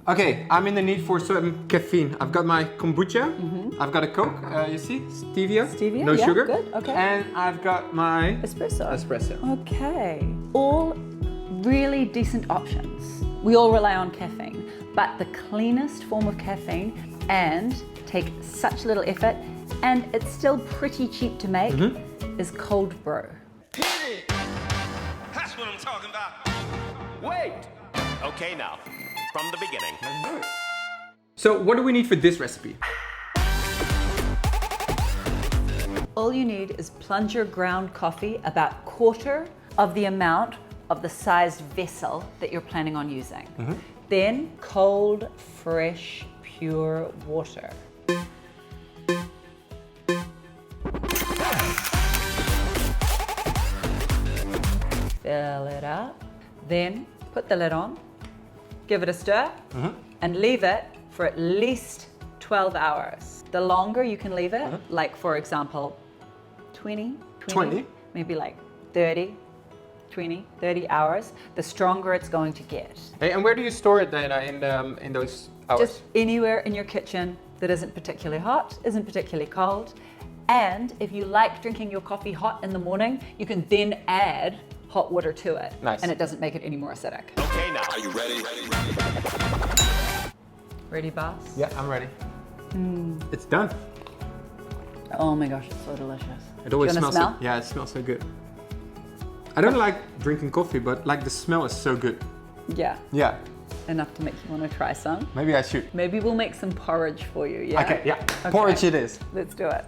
Okay, I'm in the need for some caffeine. I've got my kombucha, I've got a Coke, you see, stevia, no yeah, sugar, good, okay. and I've got my Espresso. Okay, all really decent options. We all rely on caffeine, but the cleanest form of caffeine and take such little effort, and it's still pretty cheap to make, is cold brew. That's what I'm talking about. Wait! Okay, now, from the beginning. Let's do it. So what do we need for this recipe? All you need is plunge your ground coffee about quarter of the amount of the sized vessel that you're planning on using. Then cold, fresh, pure water. Fill it up. Then put the lid on, give it a stir, and leave it for at least 12 hours. The longer you can leave it, like for example, 20, maybe like 30 hours, the stronger it's going to get. Hey, and where do you store it then in those hours? Just anywhere in your kitchen that isn't particularly hot, isn't particularly cold. And if you like drinking your coffee hot in the morning, you can then add hot water to it. Nice. And it doesn't make it any more acidic. Okay, now. Are you ready? Ready, Bas? Yeah, I'm ready. It's done. Oh my gosh, it's so delicious. It always Do you wanna smells smell? so, yeah, it smells so good. I don't like drinking coffee, but like the smell is so good. Yeah, Yeah, enough to make you want to try some. maybe I should. Maybe we'll make some porridge for you, yeah? Okay, yeah, porridge it is. Let's do it.